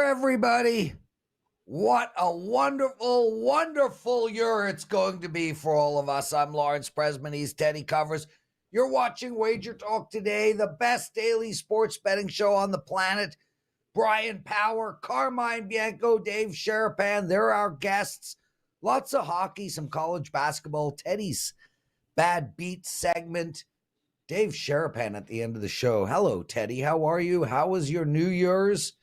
everybody. What a wonderful, wonderful year it's going to be for all of us. I'm Lawrence Presman. He's Teddy Covers. You're watching WagerTalk Today, the best daily sports betting show on the planet. Bryan Power, Carmine Bianco, Dave Sharapan, they're our guests. Lots of hockey, some college basketball, Teddy's Bad Beat segment. Dave Sharapan at the end of the show. Hello, Teddy. How are you? How was your New Year's?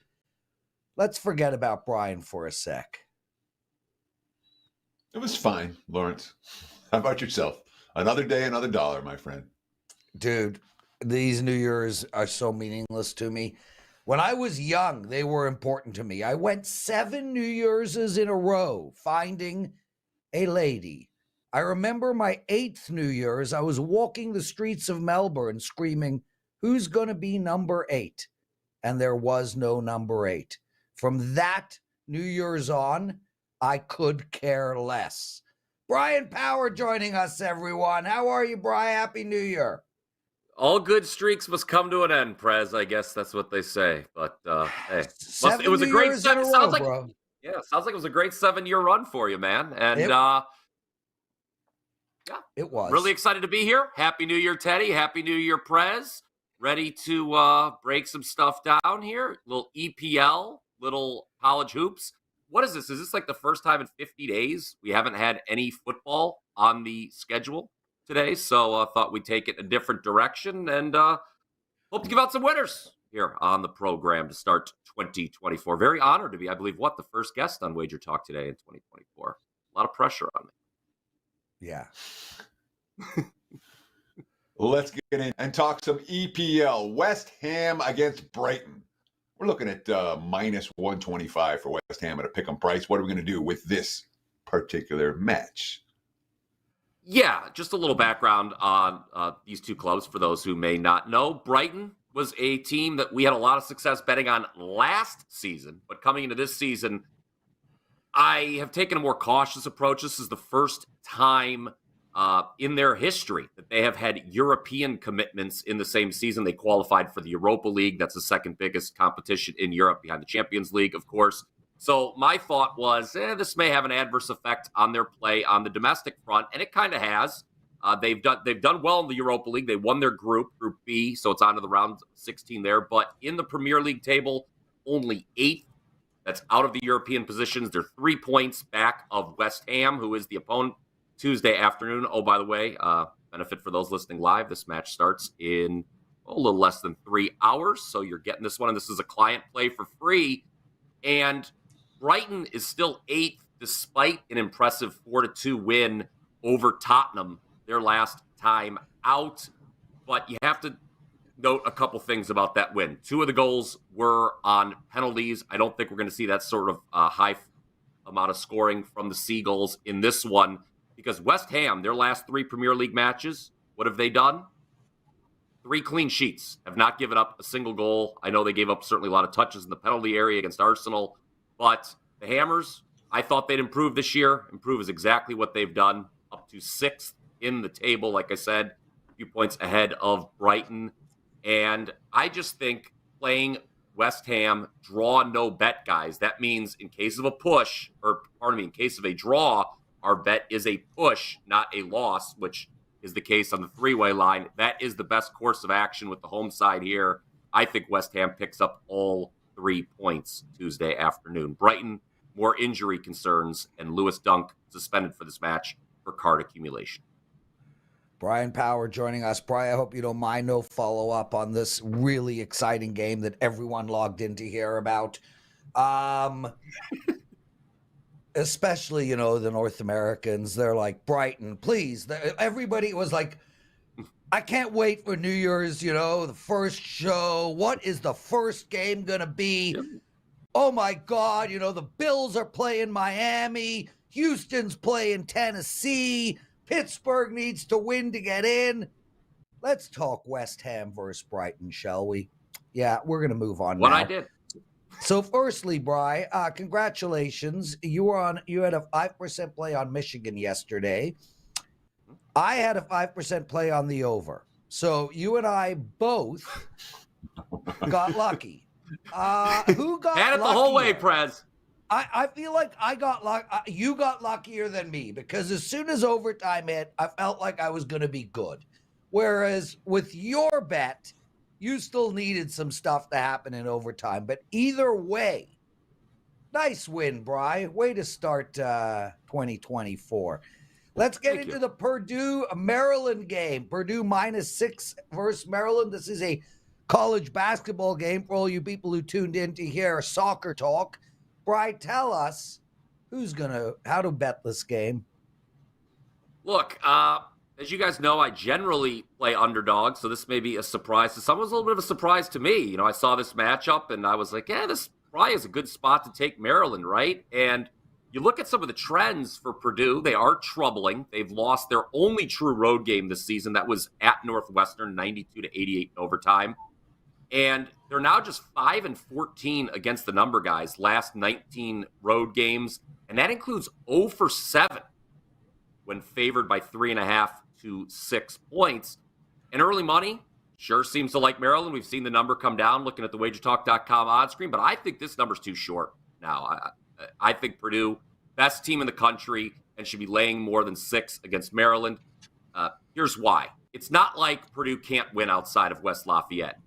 Let's forget about Bryan for a sec. It was fine, Lawrence. How about yourself? Another day, another dollar, my friend. Dude, these New Year's are so meaningless to me. When I was young, they were important to me. I went 7 New Year's in a row finding a lady. I remember my 8th New Year's, I was walking the streets of Melbourne screaming, "Who's going to be number 8?" And there was no number 8. From that New Year's on, I could care less. Bryan Power joining us, everyone. How are you, Bryan? Happy New Year. All good streaks must come to an end, Prez. I guess that's what they say. But hey, it was a great 7. Sounds like, bro. Yeah, sounds like it was a great 7-year run for you, man. And yeah, it was. Really excited to be here. Happy New Year, Teddy. Happy New Year, Prez. Ready to break some stuff down here. Little EPL, little college hoops. What is this? Is this like the first time in 50 days we haven't had any football on the schedule today? So I thought we'd take it a different direction and hope to give out some winners here on the program to start 2024. Very honored to be, I believe, the first guest on WagerTalk Today in 2024. A lot of pressure on me. Yeah. Let's get in and talk some EPL. West Ham against Brighton. We're looking at minus 125 for West Ham at a pick'em price. What are we going to do with this particular match? Yeah, just a little background on these two clubs for those who may not know. Brighton was a team that we had a lot of success betting on last season, but coming into this season, I have taken a more cautious approach. This is the first time in their history that they have had European commitments in the same season. They qualified for the Europa League. That's the second biggest competition in Europe behind the Champions League, of course. So my thought was, this may have an adverse effect on their play on the domestic front, and it kind of has. They've done well in the Europa League. They won their Group B, so it's on to the round 16 there. But in the Premier League table, only 8th. That's out of the European positions. They're 3 points back of West Ham, who is the opponent Tuesday afternoon. Oh, by the way, benefit for those listening live, this match starts in a little less than 3 hours. So you're getting this one, and this is a client play for free. And Brighton is still 8th, despite an impressive 4-2 win over Tottenham their last time out. But you have to note a couple things about that win. 2 of the goals were on penalties. I don't think we're going to see that sort of high amount of scoring from the Seagulls in this one, because West Ham, their last 3 Premier League matches, what have they done? 3 clean sheets, have not given up a single goal. I know they gave up certainly a lot of touches in the penalty area against Arsenal, but the Hammers, I thought they'd improve this year. Improve is exactly what they've done, up to 6th in the table, like I said, a few points ahead of Brighton. And I just think playing West Ham, draw no bet, guys. That means in case of a push, in case of a draw, our bet is a push, not a loss, which is the case on the 3-way line. That is the best course of action with the home side here. I think West Ham picks up all 3 points Tuesday afternoon. Brighton, more injury concerns, and Lewis Dunk suspended for this match for card accumulation. Bryan Power joining us. Bryan, I hope you don't mind, no follow-up on this really exciting game that everyone logged in to hear about. Especially, the North Americans. They're like, Brighton, please. Everybody was like, I can't wait for New Year's, the first show. What is the first game going to be? Yep. Oh, my God. The Bills are playing Miami. Houston's playing Tennessee. Pittsburgh needs to win to get in. Let's talk West Ham versus Brighton, shall we? Yeah, we're going to move on now. I did. So firstly, Bryan, congratulations. You had a 5% play on Michigan yesterday. I had a 5% play on the over. So you and I both got lucky. Who got Had it the whole way, luckier? Prez. I feel like I got you got luckier than me, because as soon as overtime hit, I felt like I was going to be good. Whereas with your bet, you still needed some stuff to happen in overtime. But either way, nice win, Brian. Way to start 2024. Let's get into the Purdue Maryland game. Purdue -6 versus Maryland. This is a college basketball game for all you people who tuned in to hear soccer talk. Brian, tell us how to bet this game. Look, as you guys know, I generally play underdog, so this may be a surprise to some. It was a little bit of a surprise to me. You know, I saw this matchup and I was like, yeah, this probably is a good spot to take Maryland, right? And you look at some of the trends for Purdue, they are troubling. They've lost their only true road game this season. That was at Northwestern, 92-88 in overtime. And they're now just 5-14 against the number, guys, last 19 road games. And that includes 0 for 7 when favored by 3.5 to 6 points. And early money sure seems to like Maryland. We've seen the number come down looking at the WagerTalk.com odds screen, but I think this number's too short now. I think Purdue, best team in the country, and should be laying more than 6 against Maryland. Here's why. It's not like Purdue can't win outside of West Lafayette.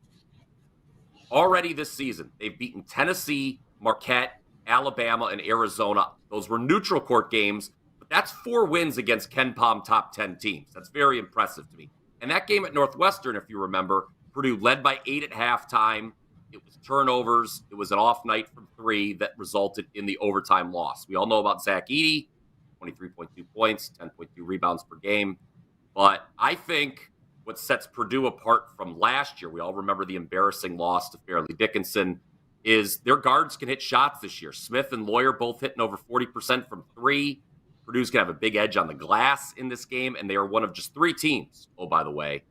Already this season, they've beaten Tennessee, Marquette, Alabama, and Arizona. Those were neutral court games, but that's 4 wins against Ken Pom top 10 teams. That's very impressive to me. And that game at Northwestern, if you remember, Purdue led by 8 at halftime. It was turnovers. It was an off night from 3 that resulted in the overtime loss. We all know about Zach Edey, 23.2 points, 10.2 rebounds per game. But I think what sets Purdue apart from last year, we all remember the embarrassing loss to Fairleigh Dickinson, is their guards can hit shots this year. Smith and Lawyer both hitting over 40% from 3. Purdue's going to have a big edge on the glass in this game, and they are one of just 3 teams, oh, by the way,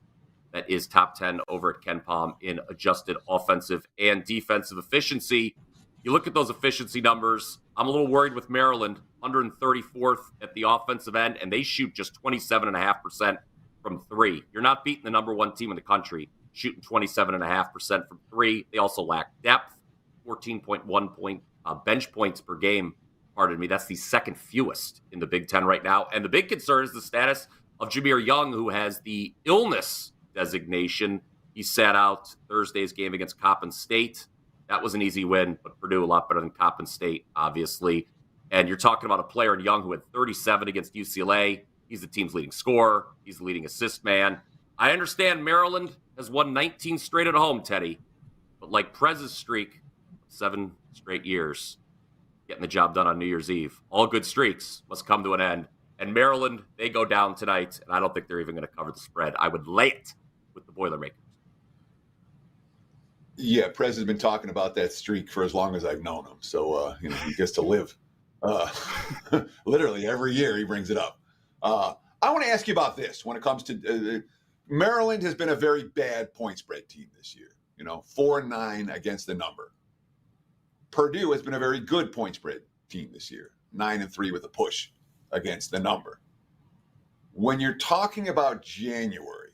that is top 10 over at Ken Pom in adjusted offensive and defensive efficiency. You look at those efficiency numbers, I'm a little worried with Maryland, 134th at the offensive end, and they shoot just 27.5% from 3. You're not beating the number 1 team in the country, shooting 27.5% from 3. They also lack depth, 14.1 bench points per game. Pardon me, that's the second fewest in the Big Ten right now. And the big concern is the status of Jameer Young, who has the illness designation. He sat out Thursday's game against Coppin State. That was an easy win, but Purdue a lot better than Coppin State, obviously. And you're talking about a player in Young who had 37 against UCLA. He's the team's leading scorer. He's the leading assist man. I understand Maryland has won 19 straight at home, Teddy. But like Prez's streak, 7 straight years, getting the job done on New Year's Eve. All good streaks must come to an end. And Maryland, they go down tonight, and I don't think they're even going to cover the spread. I would lay it with the Boilermakers. Yeah, Prez has been talking about that streak for as long as I've known him. So, he gets to live. Literally every year he brings it up. I want to ask you about this when it comes to Maryland has been a very bad point spread team this year. 4-9 against the number. Purdue has been a very good point spread team this year, 9-3 with a push against the number. When you're talking about January,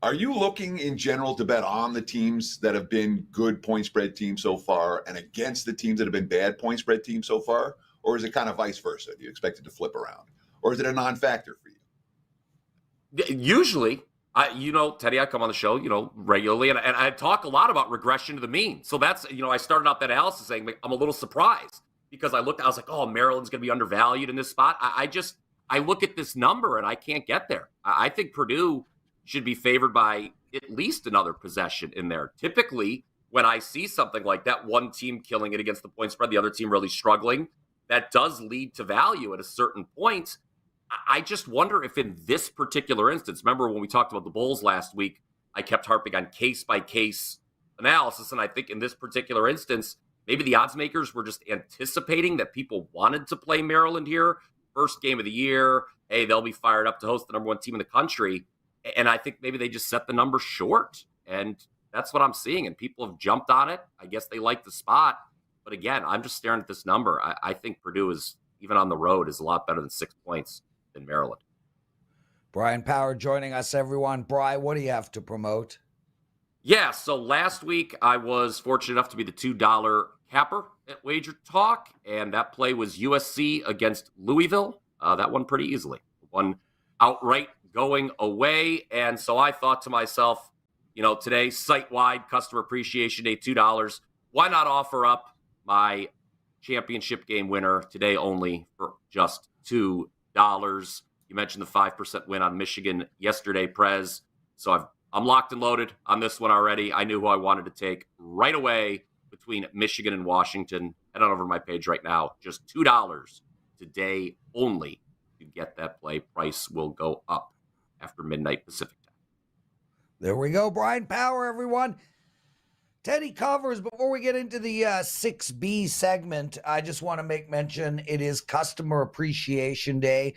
are you looking in general to bet on the teams that have been good point spread teams so far and against the teams that have been bad point spread teams so far? Or is it kind of vice versa? Do you expect it to flip around? Or is it a non-factor for you? Usually, Teddy, I come on the show, regularly, and I talk a lot about regression to the mean. So that's, I started out that analysis saying I'm a little surprised because I was like, oh, Maryland's going to be undervalued in this spot. I look at this number and I can't get there. I think Purdue should be favored by at least another possession in there. Typically, when I see something like that, one team killing it against the point spread, the other team really struggling, that does lead to value at a certain point. I just wonder if in this particular instance, remember when we talked about the Bulls last week, I kept harping on case-by-case analysis, and I think in this particular instance, maybe the odds makers were just anticipating that people wanted to play Maryland here. First game of the year, hey, they'll be fired up to host the number 1 team in the country. And I think maybe they just set the number short. And that's what I'm seeing. And people have jumped on it. I guess they like the spot. But again, I'm just staring at this number. I think Purdue is, even on the road, is a lot better than 6 points than Maryland. Brian Power joining us, everyone. Brian, what do you have to promote? Yeah, so last week I was fortunate enough to be the $2 capper at WagerTalk, and that play was USC against Louisville. That won pretty easily. Won outright going away, and so I thought to myself, today, site-wide customer appreciation day, $2. Why not offer up my championship game winner today only for just $2? You mentioned the 5% win on Michigan yesterday, Prez. So I'm locked and loaded on this one already. I knew who I wanted to take right away between Michigan and Washington. Head on over to my page right now. Just $2 today only to get that play. Price will go up after midnight Pacific time. There we go. Brian Power, everyone. Teddy covers. Before we get into the 6B segment, I just want to make mention it is Customer Appreciation Day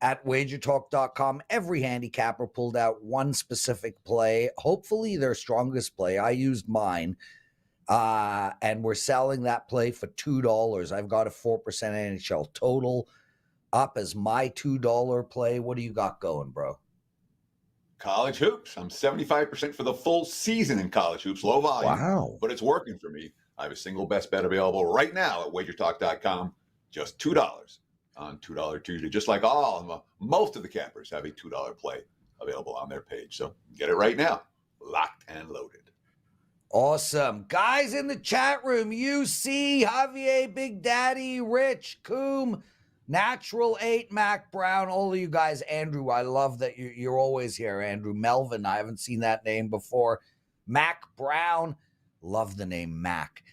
at WagerTalk.com. Every handicapper pulled out one specific play, hopefully their strongest play. I used mine, and we're selling that play for $2. I've got a 4% NHL total up as my $2 play. What do you got going, bro? College hoops. I'm 75% for the full season in college hoops. Low volume. Wow. But it's working for me. I have a single best bet available right now at WagerTalk.com. Just $2 on $2 Tuesday. Just like most of the cappers have a $2 play available on their page. So get it right now. Locked and loaded. Awesome. Guys in the chat room, UC, Javier, Big Daddy, Rich, Coom, Natural 8, Mac Brown, all of you guys. Andrew, I love that you're always here. Andrew Melvin, I haven't seen that name before. Mac Brown, love the name Mac.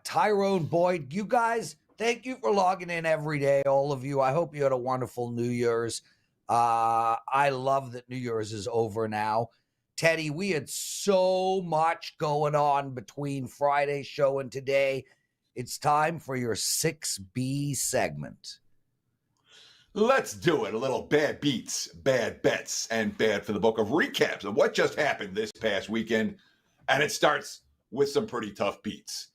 Tyrone Boyd, you guys, thank you for logging in every day, all of you. I hope you had a wonderful New Year's. I love that New Year's is over now. Teddy, we had so much going on between Friday's show and today. It's time for your 6B segment. Let's do it. A little bad beats, bad bets, and bad for the book of recaps of what just happened this past weekend. And it starts with some pretty tough beats.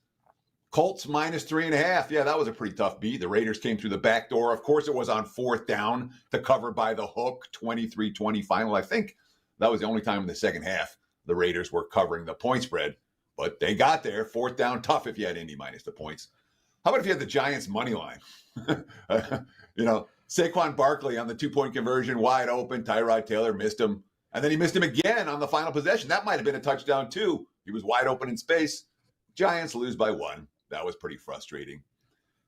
Colts minus 3.5. Yeah, that was a pretty tough beat. The Raiders came through the back door. Of course, it was on fourth down to cover by the hook, 23-20 final. I think that was the only time in the second half the Raiders were covering the point spread. But they got there. Fourth down, tough if you had Indy minus the points. How about if you had the Giants money line? Saquon Barkley on the 2-point conversion, wide open. Tyrod Taylor missed him. And then he missed him again on the final possession. That might have been a touchdown, too. He was wide open in space. Giants lose by 1. That was pretty frustrating.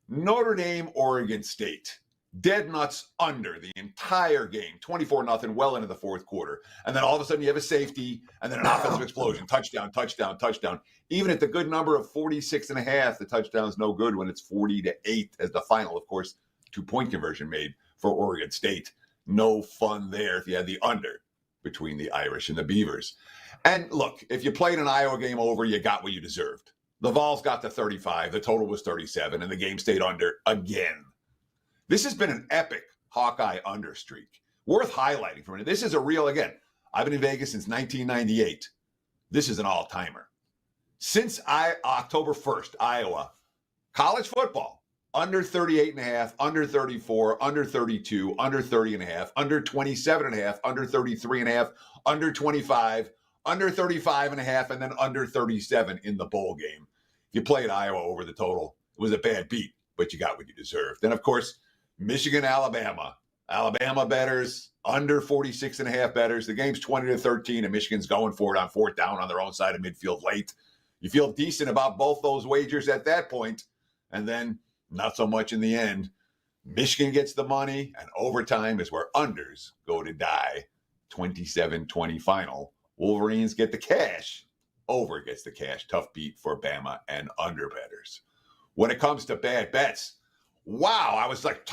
Notre Dame, Oregon State. Dead nuts under the entire game. 24-0, well into the fourth quarter. And then all of a sudden you have a safety and then an offensive explosion. Touchdown, touchdown, touchdown. Even at the good number of 46.5, the touchdown is no good when it's 40-8 as the final, of course. 2-point conversion made for Oregon State. No fun there if you had the under between the Irish and the Beavers. And look, if you played an Iowa game over, you got what you deserved. The Vols got to 35. The total was 37, and the game stayed under again. This has been an epic Hawkeye under streak. Worth highlighting for a minute. This is a real, again, I've been in Vegas since 1998. This is an all-timer. Since October 1st, Iowa, college football, under 38.5, under 34, under 32, under 30.5, under 27.5, under 33.5, under 25, under 35.5, and then under 37 in the bowl game. You played Iowa over the total. It was a bad beat, but you got what you deserved. Then, of course, Michigan, Alabama. Alabama bettors, under 46.5 bettors. The game's 20-13, and Michigan's going for it on fourth down on their own side of midfield late. You feel decent about both those wagers at that point, and then not so much in the end. Michigan gets the money, and overtime is where unders go to die. 27-20 final. Wolverines get the cash. Over gets the cash. Tough beat for Bama and under bettors. When it comes to bad bets, wow, I was like,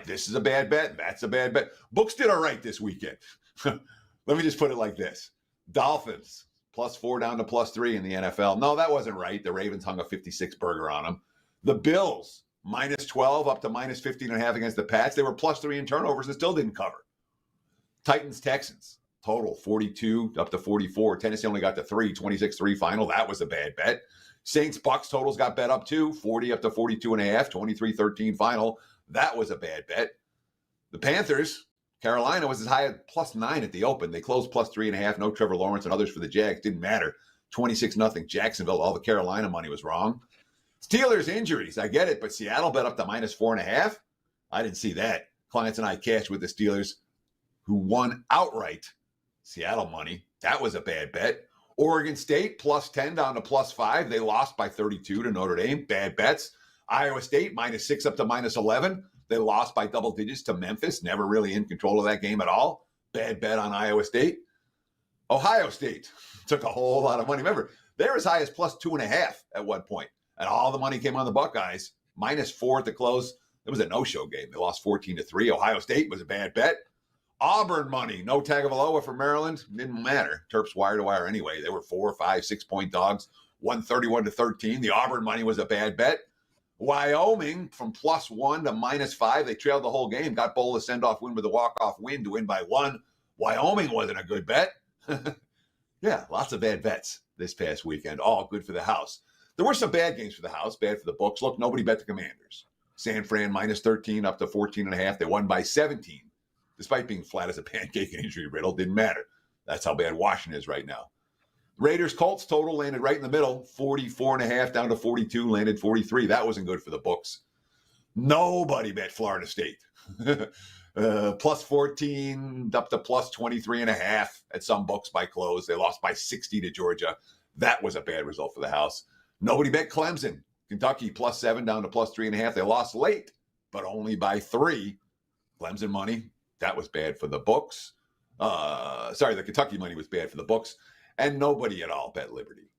this is a bad bet. That's a bad bet. Books did all right this weekend. Let me just put it like this. Dolphins, +4 down to +3 in the NFL. No, that wasn't right. The Ravens hung a 56 burger on them. The Bills, -12 up to -15.5 against the Pats. They were +3 in turnovers and still didn't cover. Titans, Texans, total 42 up to 44. Tennessee only got to 3, 26-3 final. That was a bad bet. Saints, Bucks totals got bet up too, 40 up to 42.5, 23-13 final. That was a bad bet. The Panthers, Carolina was as high as +9 at the open. They closed +3.5. No Trevor Lawrence and others for the Jags. Didn't matter. 26-0 Jacksonville. All the Carolina money was wrong. Steelers injuries. I get it, but Seattle bet up to -4.5. I didn't see that. Clients and I cashed with the Steelers, who won outright. Seattle money. That was a bad bet. Oregon State +10 down to +5. They lost by 32 to Notre Dame. Bad bets. Iowa State -6 up to -11. They lost by double digits to Memphis. Never really in control of that game at all. Bad bet on Iowa State. Ohio State took a whole lot of money. Remember, they're as high as +2.5 at one point. And all the money came on the Buckeyes. -4 at the close. It was a no-show game. They lost 14-3. Ohio State was a bad bet. Auburn money. No Tagovailoa for Maryland. Didn't matter. Terps wire to wire anyway. They were 4, 5, 6-point dogs. 131-13. The Auburn money was a bad bet. Wyoming from +1 to -5. They trailed the whole game. Got Bowl a send-off win with a walk-off win to win by 1. Wyoming wasn't a good bet. Yeah, lots of bad bets this past weekend. All good for the house. There were some bad games for the house, bad for the books. Look, nobody bet the Commanders. San Fran -13 up to 14.5. They won by 17. Despite being flat as a pancake and injury riddle, didn't matter. That's how bad Washington is right now. Raiders Colts total landed right in the middle, 44.5 down to 42, landed 43. That wasn't good for the books. Nobody bet Florida State. +14 up to +23.5 at some books by close. They lost by 60 to Georgia. That was a bad result for the house. Nobody bet Clemson. Kentucky +7 down to +3.5. They lost late, but only by 3. Clemson money, that was bad for the books. The Kentucky money was bad for the books. And nobody at all bet Liberty.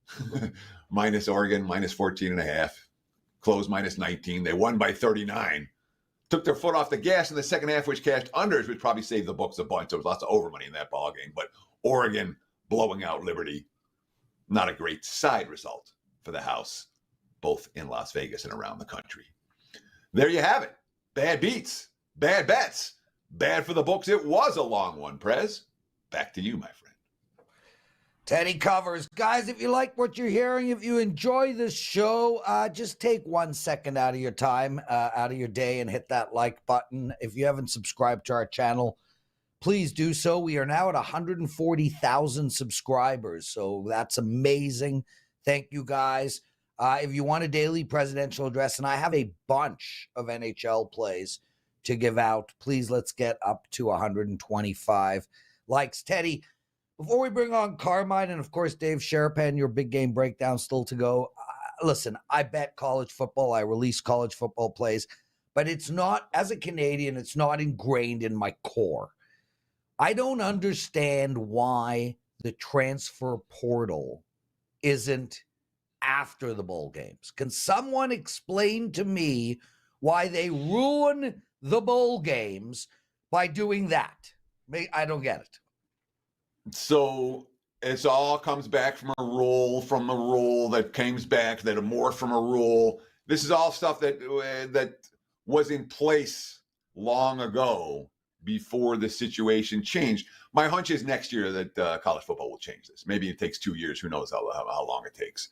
Minus Oregon, -14.5. Closed -19. They won by 39. Took their foot off the gas in the second half, which cashed unders, which probably saved the books a bunch. There was lots of over money in that ball game. But Oregon blowing out Liberty, not a great side result for the house, both in Las Vegas and around the country. There you have it. Bad beats, bad bets, bad for the books. It was a long one, Prez. Back to you, my friend. Teddy covers. Guys, if you like what you're hearing, if you enjoy this show, just take 1 second out of your time, out of your day, and hit that like button. If you haven't subscribed to our channel, please do so. We are now at 140,000 subscribers, so that's amazing. Thank you, guys. If you want a daily presidential address, and I have a bunch of NHL plays to give out, please let's get up to 125 likes. Teddy, before we bring on Carmine and, of course, Dave Sharapan, your big game breakdown still to go. Listen, I bet college football. I release college football plays, but it's not, as a Canadian, it's not ingrained in my core. I don't understand why the transfer portal isn't after the bowl games. Can someone explain to me why they ruin the bowl games by doing that? I don't get it. So it all comes back from a rule that comes back, that morphed from a rule. This is all stuff that was in place long ago before the situation changed. My hunch is next year that college football will change this. Maybe it takes 2 years. Who knows how long it takes.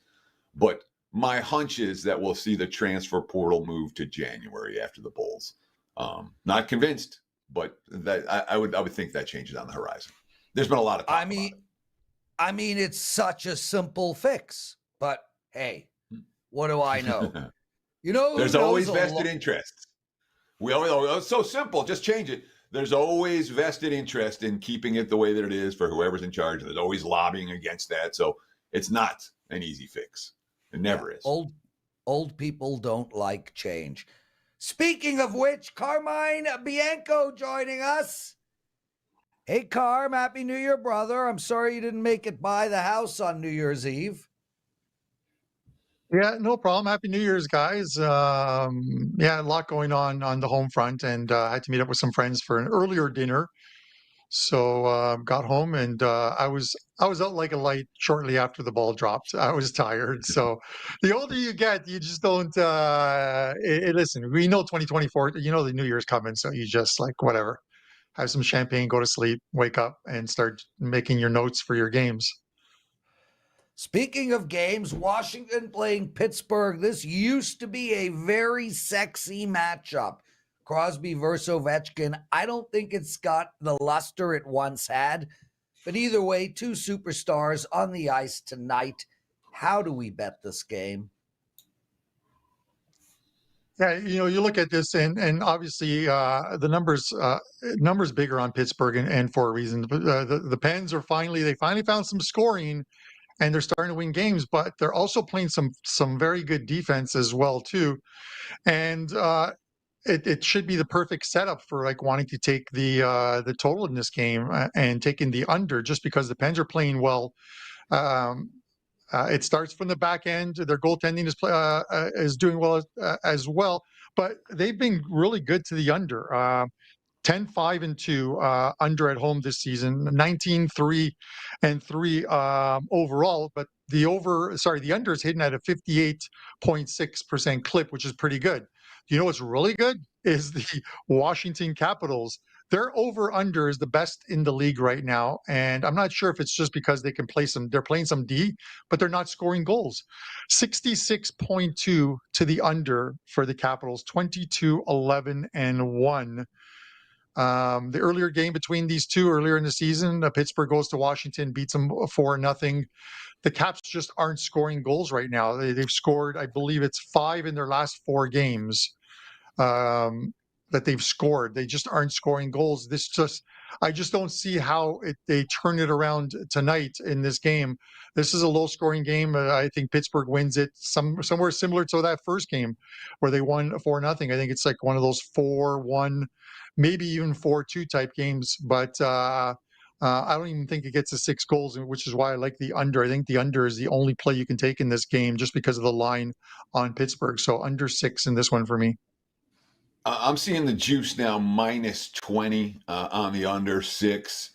But my hunch is that we'll see the transfer portal move to January after the bowls. Not convinced, but that I would think that changes on the horizon. There's been a lot of talk about it. I mean, it's such a simple fix, but hey, what do I know? There's always vested interests. It's so simple. Just change it. There's always vested interest in keeping it the way that it is for whoever's in charge. There's always lobbying against that. So it's not an easy fix. It never is. Old people don't like change. Speaking of which, Carmine Bianco joining us. Hey, Carm, Happy New Year, brother. I'm sorry you didn't make it by the house on New Year's Eve. Yeah, no problem. Happy New Year's, guys. A lot going on the home front, and I had to meet up with some friends for an earlier dinner. So got home, and I was out like a light shortly after the ball dropped. I was tired. So the older you get, you just don't. Listen, we know 2024. You know the New Year's coming, so you just like whatever. Have some champagne, go to sleep, wake up, and start making your notes for your games. Speaking of games, Washington playing Pittsburgh. This used to be a very sexy matchup. Crosby versus Ovechkin. I don't think it's got the luster it once had. But either way, two superstars on the ice tonight. How do we bet this game? Yeah, you look at this, and obviously the numbers bigger on Pittsburgh, and for a reason. The Pens they finally found some scoring, and they're starting to win games, but they're also playing some very good defense as well too. And it should be the perfect setup for like wanting to take the total in this game, and taking the under, just because the Pens are playing well. Um, it starts from the back end. Their goaltending is doing well as well, but they've been really good to the under. 10-5-2 under at home this season, 19-3-3 overall. But the under is hitting at a 58.6% clip, which is pretty good. You know what's really good is the Washington Capitals. Their over-under is the best in the league right now, and I'm not sure if it's just because they can they're playing some D, but they're not scoring goals. 66.2 to the under for the Capitals, 22-11-1. The earlier game between these two earlier in the season, Pittsburgh goes to Washington, beats them 4-0. The Caps just aren't scoring goals right now. They've scored, I believe it's 5 in their last 4 games. That they've scored. They just aren't scoring goals. I just don't see how they turn it around tonight in this game. This is a low-scoring game. I think Pittsburgh wins it somewhere similar to that first game where they won 4-0. I think it's like one of those 4-1, maybe even 4-2 type games. But I don't even think it gets to 6 goals, which is why I like the under. I think the under is the only play you can take in this game just because of the line on Pittsburgh. So under 6 in this one for me. I'm seeing the juice now -20 on the under 6.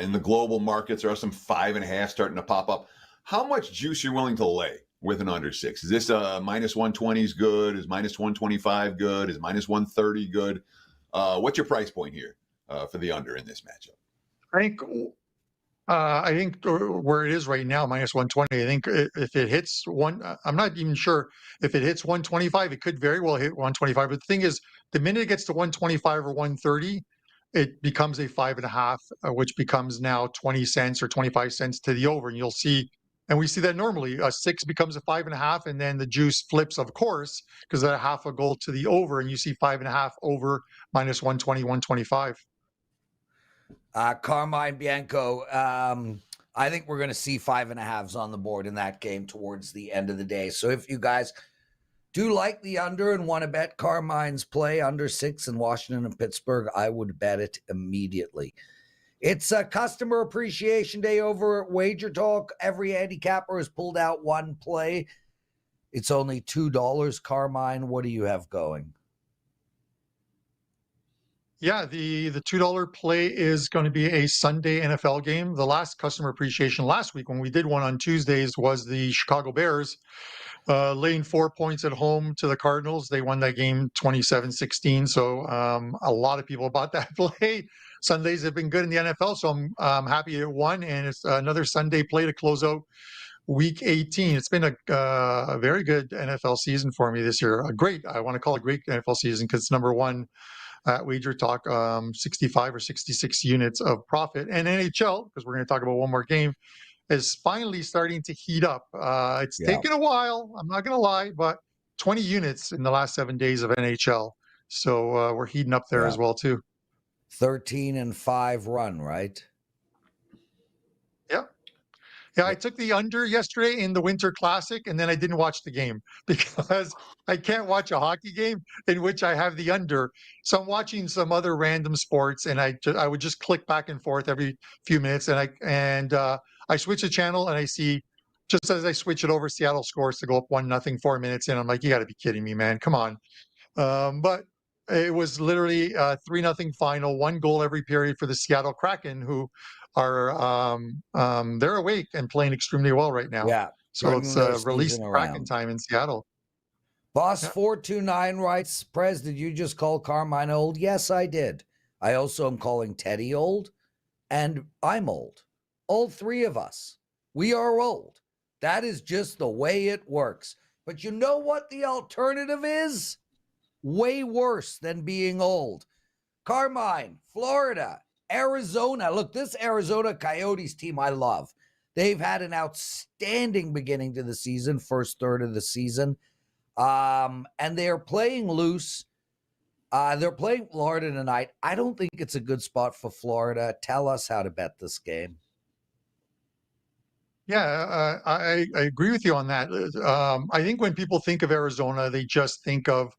In the global markets, there are some 5.5 starting to pop up. How much juice you're willing to lay with an under 6? Is this -120 is good? Is -125 good? Is -130 good? What's your price point here for the under in this matchup? I think where it is right now, -120. I think if it hits I'm not even sure if it hits 125. It could very well hit 125. But the thing is, the minute it gets to 125 or 130, it becomes a 5.5, which becomes now 20 cents or 25 cents to the over. And you'll see, and we see that normally, a 6 becomes a 5.5, and then the juice flips, of course, because that half a goal to the over, and you see 5.5 over -120, 125. Carmine Bianco, I think we're going to see 5.5s on the board in that game towards the end of the day. So if you guys do like the under and want to bet Carmine's play under 6 in Washington and Pittsburgh, I would bet it immediately. It's a customer appreciation day over at WagerTalk. Every handicapper has pulled out one play. It's only $2. Carmine, what do you have going? Yeah, the $2 play is going to be a Sunday NFL game. The last customer appreciation last week when we did one on Tuesdays was the Chicago Bears laying 4 points at home to the Cardinals. They won that game 27-16. So a lot of people bought that play. Sundays have been good in the NFL, so I'm happy it won. And it's another Sunday play to close out Week 18. It's been a very good NFL season for me this year. I want to call it a great NFL season because it's number one at WagerTalk, 65 or 66 units of profit. And NHL, because we're going to talk about one more game, is finally starting to heat up. It's taken a while, I'm not going to lie, but 20 units in the last 7 days of NHL. So we're heating up there as well, too. 13-5 run, right? Yeah. Yeah, I took the under yesterday in the Winter Classic, and then I didn't watch the game because I can't watch a hockey game in which I have the under. So I'm watching some other random sports, and I would just click back and forth every few minutes, and I switch the channel, and I see, just as I switch it over, Seattle scores to go up 1-0 4 minutes in. I'm like, you got to be kidding me, man! Come on. But it was literally a 3-0 final, 1 goal every period for the Seattle Kraken, who are they're awake and playing extremely well right now. Yeah. So it's release Kraken time in Seattle. Boss 429 writes, Prez, did you just call Carmine old? Yes, I did. I also am calling Teddy old, and I'm old. All 3 of us. We are old. That is just the way it works. But you know what the alternative is? way worse than being old. Carmine, Florida, Arizona. Look, this Arizona Coyotes team I love. They've had an outstanding beginning to the season, first third of the season. And they're playing loose. They're playing Florida tonight. I don't think it's a good spot for Florida. Tell us how to bet this game. Yeah, I agree with you on that. I think when people think of Arizona, they just think of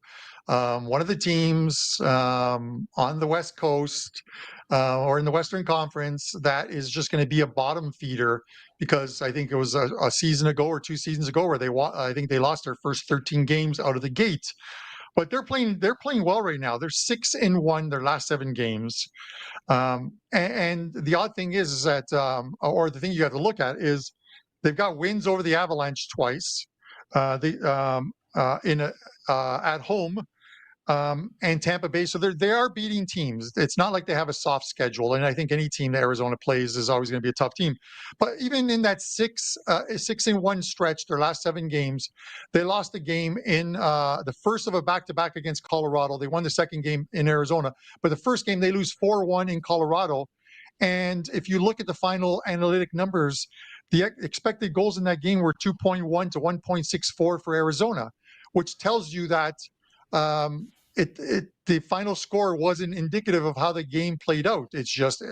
one of the teams on the West Coast or in the Western Conference that is just going to be a bottom feeder, because I think it was a season ago or 2 seasons ago where I think they lost their first 13 games out of the gate. But they're playing well right now. They're 6-1 their last 7 games. And the odd thing is that, or the thing you have to look at is they've got wins over the Avalanche twice, at home, and Tampa Bay. So they are beating teams. It's not like they have a soft schedule. And I think any team that Arizona plays is always going to be a tough team. But even in that 6-1 stretch, their last 7 games, they lost a game in the first of a back-to-back against Colorado. They won the second game in Arizona. But the first game, they lose 4-1 in Colorado. And if you look at the final analytic numbers, the expected goals in that game were 2.1 to 1.64 for Arizona, which tells you that the final score wasn't indicative of how the game played out. It's just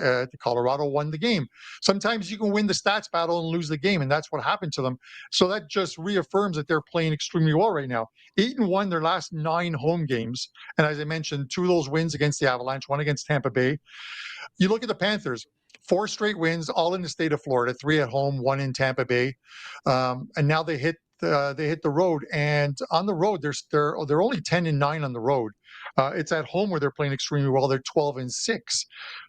Colorado won the game. Sometimes you can win the stats battle and lose the game, and that's what happened to them. So that just reaffirms that they're playing extremely well right now. 8-1 their last 9 home games, and as I mentioned, 2 of those wins against the Avalanche, 1 against Tampa Bay. You look at the Panthers. 4 straight wins, all in the state of Florida. 3 at home, 1 in Tampa Bay, and now they hit the road. And on the road, they're only 10-9 on the road. It's at home where they're playing extremely well. They're 12-6.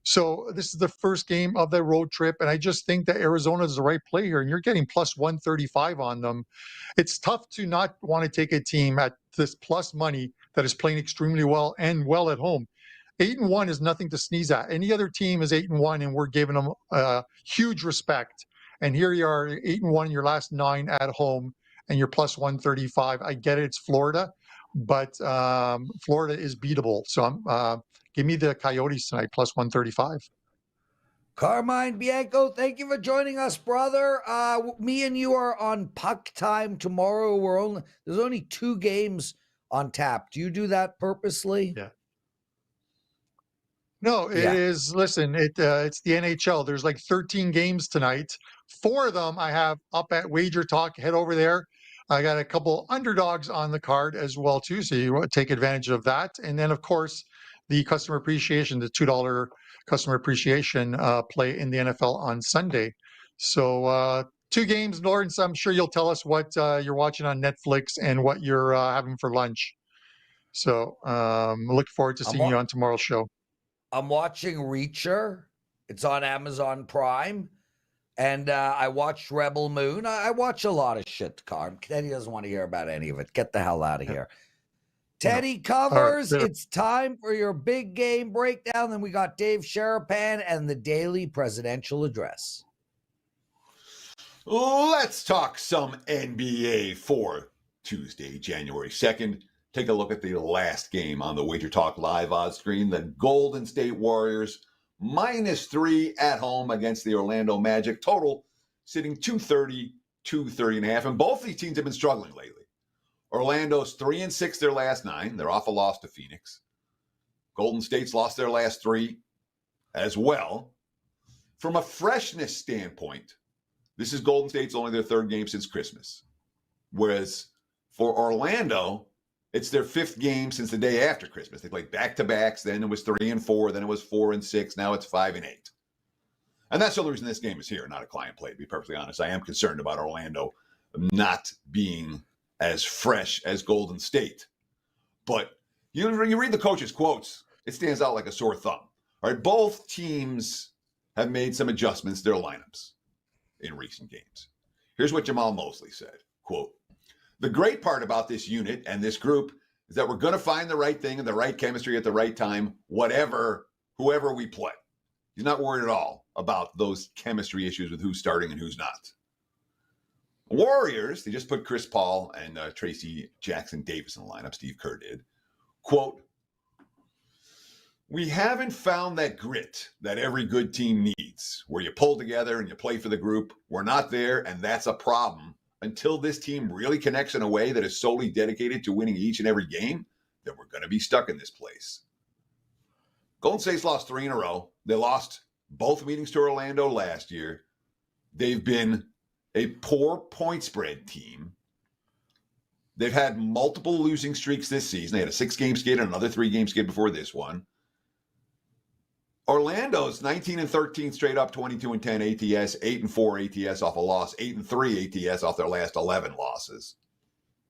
So this is the first game of their road trip, and I just think that Arizona is the right play here. And you're getting plus 135 on them. It's tough to not want to take a team at this plus money that is playing extremely well and well at home. 8-1 is nothing to sneeze at. Any other team is 8-1, and we're giving them huge respect. And here you are, 8-1 in your last 9 at home, and you're plus 135. I get it, it's Florida, but Florida is beatable. So give me the Coyotes tonight, plus 135. Carmine Bianco, thank you for joining us, brother. Me and you are on puck time tomorrow. There's only 2 games on tap. Do you do that purposely? Yeah. No, it is. Listen, it's the NHL. There's like 13 games tonight. 4 of them I have up at WagerTalk. Head over there. I got a couple underdogs on the card as well too, so you want to take advantage of that. And then, of course, the customer appreciation, the $2 customer appreciation play in the NFL on Sunday. So 2 games, Lawrence. I'm sure you'll tell us what you're watching on Netflix and what you're having for lunch. So look forward to seeing you on tomorrow's show. I'm watching Reacher. It's on Amazon Prime. And I watched Rebel Moon. I watch a lot of shit, Carm. Teddy doesn't want to hear about any of it. Get the hell out of here. Teddy covers. Right, it's time for your big game breakdown. Then we got Dave Sharapan and the daily presidential address. Let's talk some NBA for Tuesday, January 2nd. Take a look at the last game on the WagerTalk live odds screen. The Golden State Warriors -3 at home against the Orlando Magic. Total sitting 230, 230.5. And both these teams have been struggling lately. Orlando's 3-6 their last 9. They're off a loss to Phoenix. Golden State's lost their last 3 as well. From a freshness standpoint, this is Golden State's only their 3rd game since Christmas. Whereas for Orlando, it's their 5th game since the day after Christmas. They played back-to-backs. Then it was 3-4. Then it was 4-6. Now it's 5-8. And that's the only reason this game is here, not a client play, to be perfectly honest. I am concerned about Orlando not being as fresh as Golden State. But you read the coach's quotes, it stands out like a sore thumb. All right, both teams have made some adjustments to their lineups in recent games. Here's what Jamal Mosley said, quote, "The great part about this unit and this group is that we're going to find the right thing and the right chemistry at the right time, whoever we play." He's not worried at all about those chemistry issues with who's starting and who's not. Warriors, they just put Chris Paul and Tracy Jackson Davis in the lineup. Steve Kerr did. Quote, "We haven't found that grit that every good team needs, where you pull together and you play for the group. We're not there, and that's a problem. Until this team really connects in a way that is solely dedicated to winning each and every game, then we're going to be stuck in this place." Golden State's lost 3 in a row. They lost both meetings to Orlando last year. They've been a poor point spread team. They've had multiple losing streaks this season. They had a 6-game skid and another 3-game skid before this one. Orlando's 19-13 straight up, 22-10 ATS, 8-4 ATS off a loss, 8-3 ATS off their last 11 losses.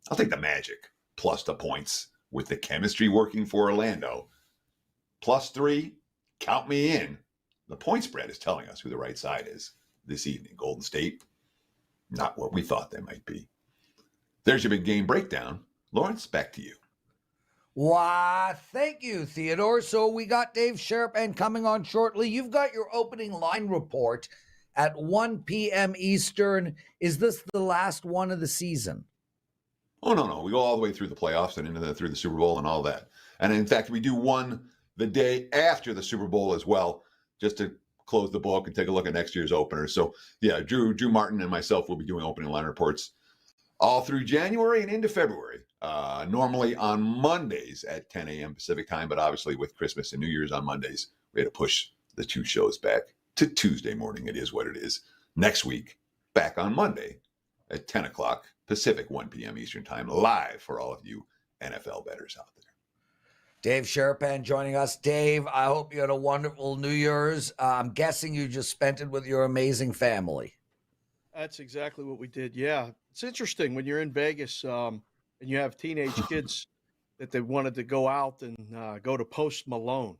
I'll take the Magic plus the points with the chemistry working for Orlando. +3, count me in. The point spread is telling us who the right side is this evening. Golden State, not what we thought they might be. There's your big game breakdown. Lawrence, back to you. Why, thank you, Theodore. So we got Dave Sharapan coming on shortly. You've got your opening line report at 1 p.m. Eastern. Is this the last one of the season? Oh, no. We go all the way through the playoffs and through the Super Bowl and all that. And in fact, we do one the day after the Super Bowl as well, just to close the book and take a look at next year's opener. So, yeah, Drew Martin and myself will be doing opening line reports all through January and into February. Normally on Mondays at 10 a.m. Pacific time, but obviously with Christmas and New Year's on Mondays, we had to push the 2 shows back to Tuesday morning. It is what it is. Next week, back on Monday at 10 o'clock Pacific, 1 p.m. Eastern time, live for all of you NFL bettors out there. Dave Sharapan joining us. Dave, I hope you had a wonderful New Year's. I'm guessing you just spent it with your amazing family. That's exactly what we did. Yeah. It's interesting when you're in Vegas and you have teenage kids that they wanted to go out and go to Post Malone.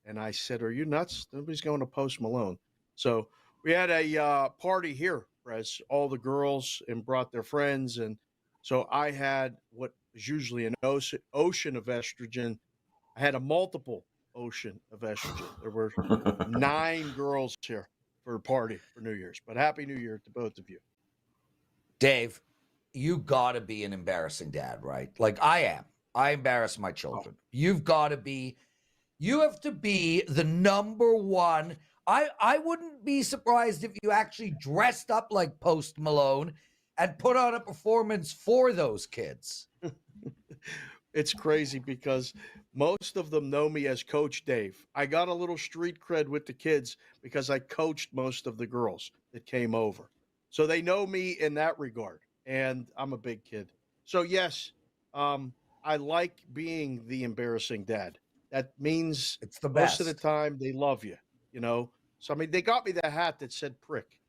And I said, "Are you nuts? Nobody's going to Post Malone." So we had a party here, Prez, all the girls and brought their friends. And so I had what is usually an ocean of estrogen. I had a multiple ocean of estrogen. There were 9 girls here for a party for New Year's. But Happy New Year to both of you. Dave, you got to be an embarrassing dad, right? Like I am. I embarrass my children. You have to be the number one. I wouldn't be surprised if you actually dressed up like Post Malone and put on a performance for those kids. It's crazy because most of them know me as Coach Dave. I got a little street cred with the kids because I coached most of the girls that came over. So they know me in that regard, and I'm a big kid. So, yes, I like being the embarrassing dad. That means It's the most best. of the time they love you, So, I mean, they got me the hat that said prick,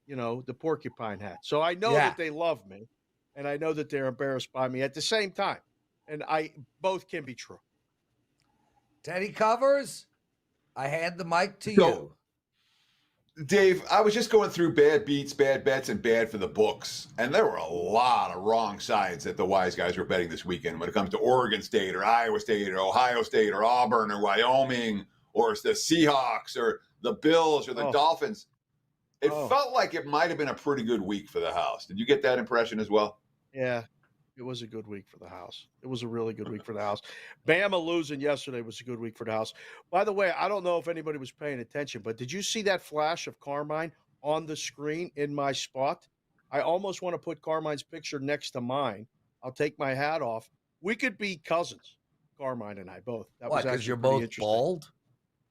the porcupine hat. So I know that they love me, and I know that they're embarrassed by me at the same time. And both can be true. Teddy Covers, I hand the mic to So, you. Dave, I was just going through bad beats, bad bets, and bad for the books. And there were a lot of wrong sides that the wise guys were betting this weekend when it comes to Oregon State or Iowa State or Ohio State or Auburn or Wyoming or the Seahawks or the Bills or the Dolphins. It felt like it might have been a pretty good week for the house. Did you get that impression as well? Yeah, it was a good week for the house. It was a really good week for the house. Bama losing yesterday was a good week for the house. By the way, I don't know if anybody was paying attention, but did you see that flash of Carmine on the screen in my spot? I almost want to put Carmine's picture next to mine. I'll take my hat off. We could be cousins, Carmine and I both. That What, was because actually you're pretty both interesting. bald?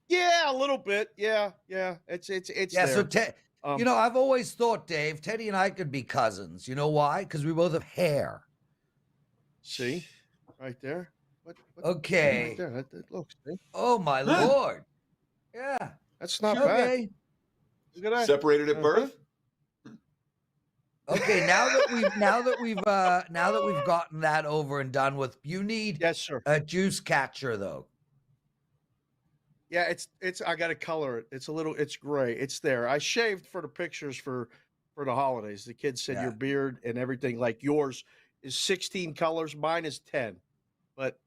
Yeah, a little bit. Yeah. It's Yeah, there. so I've always thought, Dave, Teddy and I could be cousins. You know why? Because we both have hair. See? Right there. What Okay. right there. That looks. See? Oh my Lord. Yeah. That's not bad. Okay. Look at that. Separated at birth? Okay, now that we've gotten that over and done with, you need Yes, sir. a juice catcher though. Yeah, it's I got to color it. It's gray. It's there. I shaved for the pictures for the holidays. The kids said your beard and everything like yours is 16 colors. Mine is 10. But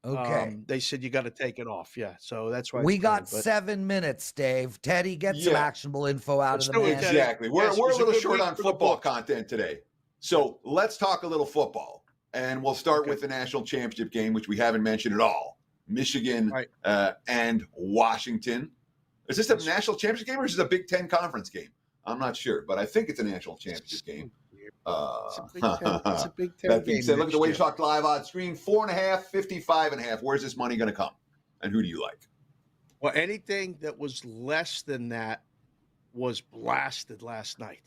they said you got to take it off. Yeah, so that's why We it's got gray, 7 minutes, Dave. Teddy, get some Yeah. actionable info out Let's of the do it, man. Teddy. Exactly. Yes, it We're a was a little good short week on for the football books. content today. So let's talk a little football. And we'll start Okay. with the national championship game, which we haven't mentioned at all. Michigan Right. and Washington. Is this a national championship game or is this a Big Ten conference game? I'm not sure, but I think it's a national championship game. It's a Big Ten That being game said, look at the next year. WagerTalk live odds screen. 4.5, 55.5. Where's this money going to come? And who do you like? Well, anything that was less than that was blasted last night.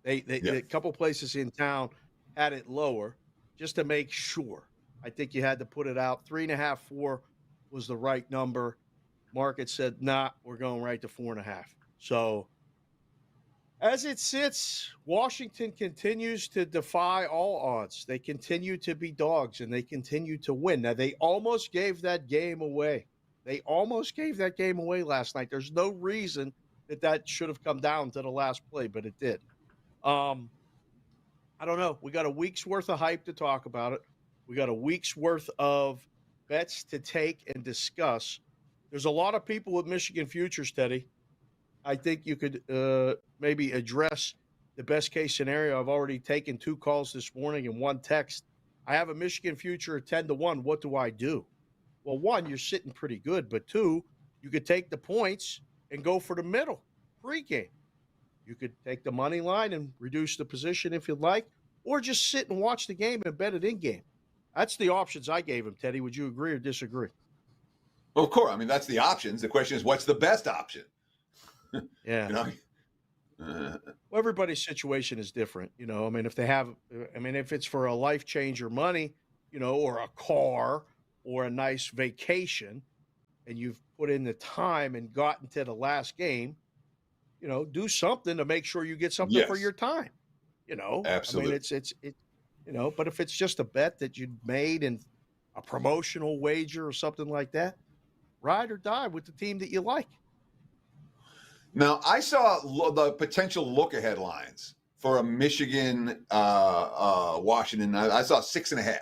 A couple places in town had it lower just to make sure. I think you had to put it out. 3.5, 4 was the right number. Market said, nah, we're going right to 4.5. So as it sits, Washington continues to defy all odds. They continue to be dogs, and they continue to win. Now, they almost gave that game away. They almost gave that game away last night. There's no reason that should have come down to the last play, but it did. I don't know. We got a week's worth of hype to talk about it. We got a week's worth of bets to take and discuss. There's a lot of people with Michigan futures, Teddy. I think you could maybe address the best case scenario. I've already taken 2 calls this morning and 1 text. I have a Michigan future at 10-1. What do I do? Well, 1, you're sitting pretty good, but 2, you could take the points and go for the middle pregame. You could take the money line and reduce the position if you'd like, or just sit and watch the game and bet it in game. That's the options I gave him, Teddy. Would you agree or disagree? Well, of course. I mean, that's the options. The question is, what's the best option? Yeah. You know? Well, everybody's situation is different. You know, I mean, if it's for a life changer money, you know, or a car or a nice vacation, and you've put in the time and gotten to the last game, you know, do something to make sure you get something for Yes. your time. You know, Absolutely. I mean, it's you know, but if it's just a bet that you made and a promotional wager or something like that, ride or die with the team that you like. Now, I saw the potential look-ahead lines for a Michigan Washington. I saw 6.5.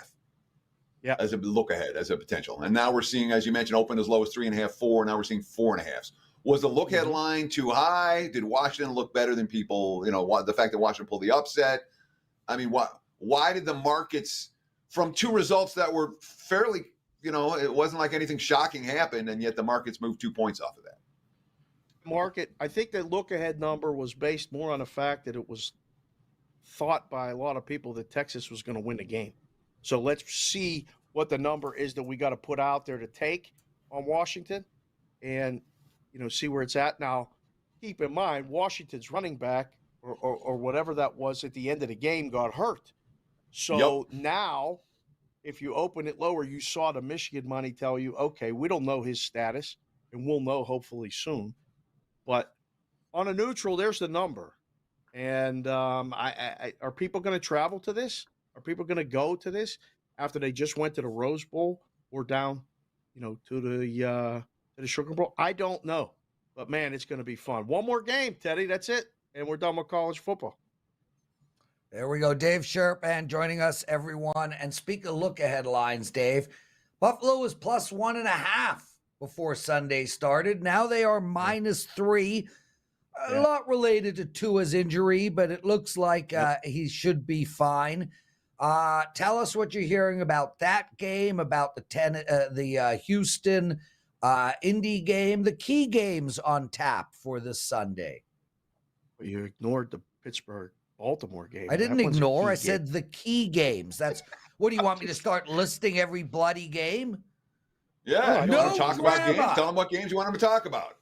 Yeah. As a look ahead, as a potential. And now we're seeing, as you mentioned, open as low as 3.5, 4. Now we're seeing 4.5. Was the look ahead line too high? Did Washington look better than people? You know, the fact that Washington pulled the upset. I mean, why did the markets, from 2 results that were fairly, you know, it wasn't like anything shocking happened, and yet the markets moved 2 points off of that? Market, I think the look ahead number was based more on the fact that it was thought by a lot of people that Texas was going to win the game. So let's see what the number is that we got to put out there to take on Washington and, you know, see where it's at. Now, keep in mind, Washington's running back or whatever that was at the end of the game got hurt. So now, if you open it lower, you saw the Michigan money tell you, okay, we don't know his status, and we'll know hopefully soon. But on a neutral, there's the number. And are people going to travel to this? Are people going to go to this after they just went to the Rose Bowl or down, you know, to the Sugar Bowl? I don't know. But, man, it's going to be fun. One more game, Teddy. That's it. And we're done with college football. There we go. Dave Sharapan joining us, everyone. And speak of look-ahead lines, Dave. Buffalo was plus 1.5 before Sunday started. Now they are -3. A lot related to Tua's injury, but it looks like he should be fine. Tell us what you're hearing about that game, about the Houston Indy game, the key games on tap for this Sunday. You ignored the Pittsburgh-Baltimore game. I didn't ignore. I said the key games. That's what do you want me to start listing every bloody game? Yeah, you want to talk about drama. games? Tell them what games you want them to talk about.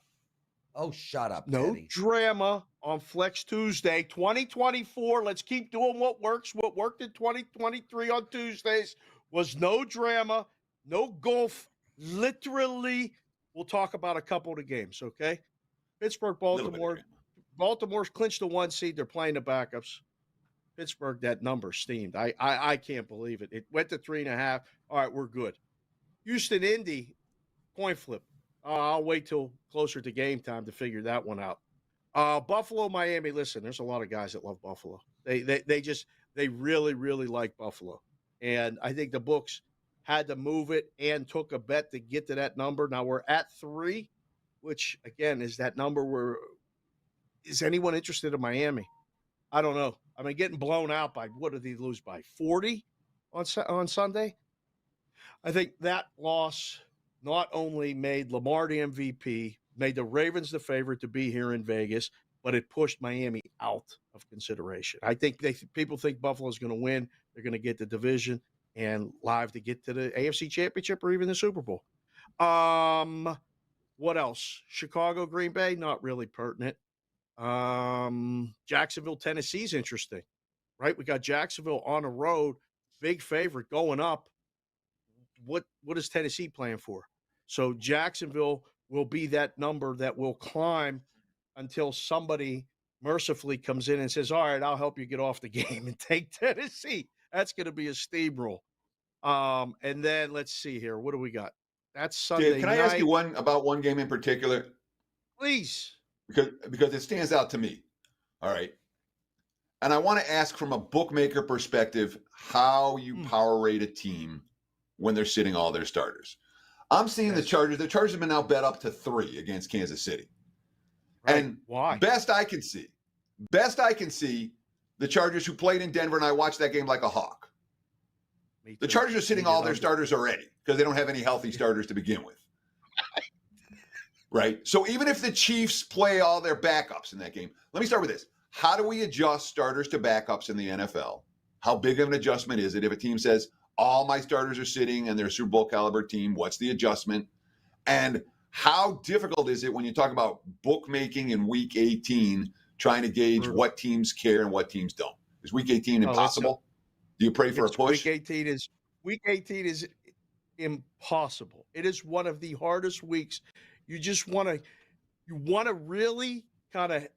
Oh, shut up, No Teddy. drama on Flex Tuesday 2024. Let's keep doing what works. What worked in 2023 on Tuesdays was no drama, no golf. Literally, we'll talk about a couple of the games, okay? Pittsburgh, Baltimore. Baltimore's clinched the 1 seed. They're playing the backups. Pittsburgh, that number steamed. I can't believe it. It went to 3.5. All right, we're good. Houston, Indy, coin flip. I'll wait till closer to game time to figure that one out. Buffalo, Miami. Listen, there's a lot of guys that love Buffalo. They really, really like Buffalo. And I think the books had to move it and took a bet to get to that number. Now we're at 3, which, again, is that number where is anyone interested in Miami? I don't know. I mean, getting blown out by, what did they lose by, 40 on Sunday? I think that loss not only made Lamar the MVP, made the Ravens the favorite to be here in Vegas, but it pushed Miami out of consideration. I think people think Buffalo's going to win. They're going to get the division and live to get to the AFC Championship or even the Super Bowl. What else? Chicago, Green Bay, not really pertinent. Jacksonville, Tennessee is interesting, right? We got Jacksonville on the road, big favorite going up. What is Tennessee playing for? So Jacksonville will be that number that will climb until somebody mercifully comes in and says, all right, I'll help you get off the game and take Tennessee. That's going to be a steamroll. And then let's see here. What do we got? That's Sunday Dave, can I ask you one game in particular? Please. Because it stands out to me. All right. And I want to ask from a bookmaker perspective how you power rate a team when they're sitting all their starters. I'm seeing the Chargers. The Chargers have been now bet up to 3 against Kansas City. Right. And why? Best I can see, the Chargers who played in Denver, and I watched that game like a hawk. The Chargers are sitting all their starters already because they don't have any healthy starters to begin with. Right? So even if the Chiefs play all their backups in that game, let me start with this. How do we adjust starters to backups in the NFL? How big of an adjustment is it if a team says, all my starters are sitting and they're a Super Bowl caliber team? What's the adjustment? And how difficult is it when you talk about bookmaking in Week 18, trying to gauge what teams care and what teams don't? Is Week 18 impossible? Do you pray for a push? Week 18 is impossible. It is one of the hardest weeks. You just want to really kind of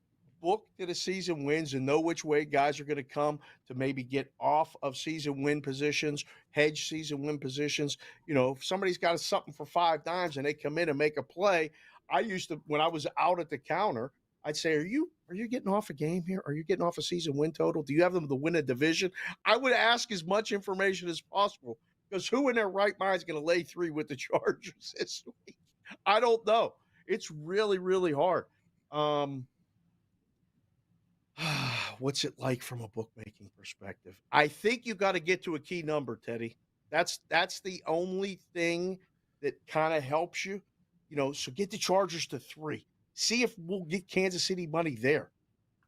book to the season wins and know which way guys are going to come to maybe get off of season win positions, hedge season win positions. You know, if somebody's got something for 5 dimes and they come in and make a play, I used to, when I was out at the counter, I'd say, are you getting off a game here? Are you getting off a season win total? Do you have them to win a division? I would ask as much information as possible because who in their right mind is going to lay 3 with the Chargers this week? I don't know. It's really, really hard. What's it like from a bookmaking perspective? I think you got to get to a key number, Teddy. That's the only thing that kind of helps you. You know, so get the Chargers to 3. See if we'll get Kansas City money there.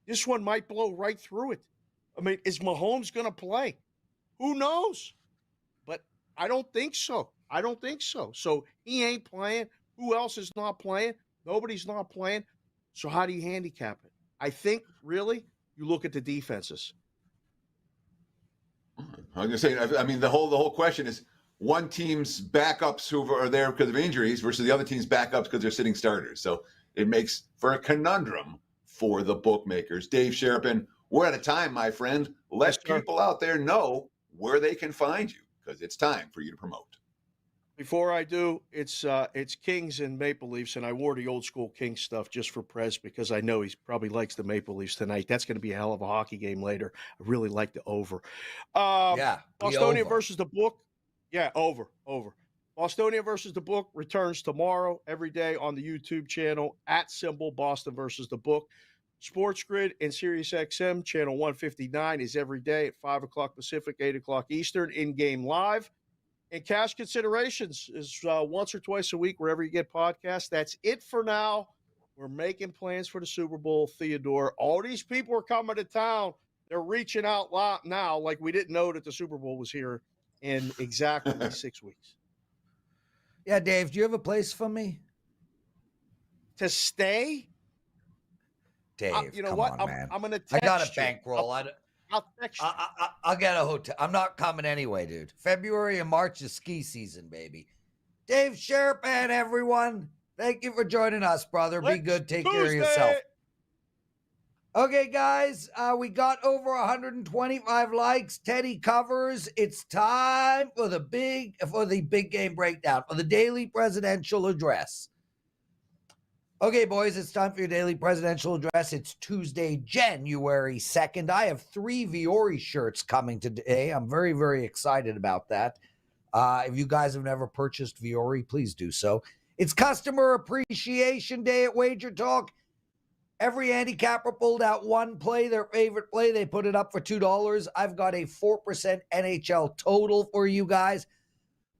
This one might blow right through it. I mean, is Mahomes going to play? Who knows? But I don't think so. So he ain't playing. Who else is not playing? Nobody's not playing. So how do you handicap it? I think, really, you look at the defenses. I was going to say, I mean, the whole question is one team's backups who are there because of injuries versus the other team's backups because they're sitting starters. So it makes for a conundrum for the bookmakers. Dave Sharapan, we're out of time, my friend. Let people out there know where they can find you because it's time for you to promote. Before I do, it's Kings and Maple Leafs, and I wore the old school Kings stuff just for Prez because I know he probably likes the Maple Leafs tonight. That's going to be a hell of a hockey game later. I really like the over. Bostonia versus the Book. Yeah, over. Bostonia versus the Book returns tomorrow every day on the YouTube channel @ Boston versus the Book. Sports Grid and SiriusXM channel 159 is every day at 5 o'clock Pacific, 8 o'clock Eastern, in-game live. And Cash Considerations is once or twice a week wherever you get podcasts. That's it for now. We're making plans for the Super Bowl, Theodore. All these people are coming to town. They're reaching out now like we didn't know that the Super Bowl was here in exactly 6 weeks. Yeah, Dave, do you have a place for me? To stay? Dave, you know come what? on, man. I'm going to text I got a you. bankroll. I'll text you. I'll get a hotel. I'm not coming anyway, dude. February and March is ski season, baby. Dave Sharapan, everyone. Thank you for joining us, brother. Be good. Take care of yourself. Okay, guys, we got over 125 likes. Teddy covers. It's time for the big game breakdown, for the daily presidential address. Okay, boys, it's time for your daily presidential address. It's Tuesday, January 2nd. I have 3 Viore shirts coming today. I'm very, very excited about that. If you guys have never purchased Viore, please do so. It's Customer Appreciation Day at WagerTalk. Every handicapper pulled out one play, their favorite play. They put it up for $2. I've got a 4% NHL total for you guys.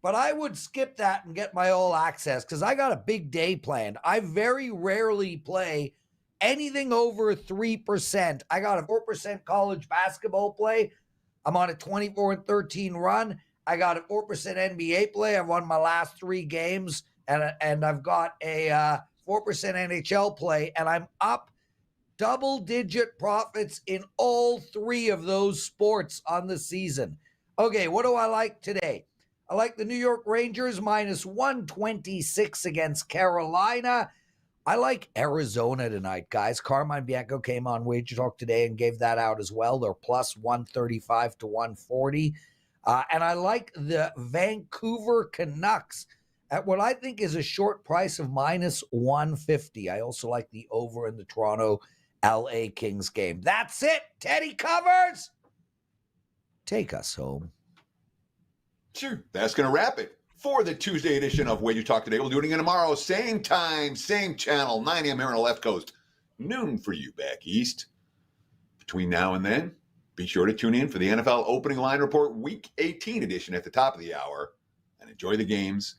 but I would skip that and get my all access because I got a big day planned. I very rarely play anything over 3%. I got a 4% college basketball play. I'm on a 24-13 run. I got a 4% NBA play. I've won my last 3 games, and I've got a 4% NHL play, and I'm up double-digit profits in all 3 of those sports on the season. Okay, what do I like today? I like the New York Rangers minus 126 against Carolina. I like Arizona tonight, guys. Carmine Bianco came on WagerTalk today and gave that out as well. They're plus 135 to 140. And I like the Vancouver Canucks at what I think is a short price of minus 150. I also like the over in the Toronto LA Kings game. That's it. Teddy Covers. Take us home. Sure. That's going to wrap it for the Tuesday edition of WagerTalk Today. We'll do it again tomorrow. Same time, same channel, 9 a.m. here on the left coast. Noon for you back east. Between now and then, be sure to tune in for the NFL Opening Line Report Week 18 edition at the top of the hour and enjoy the games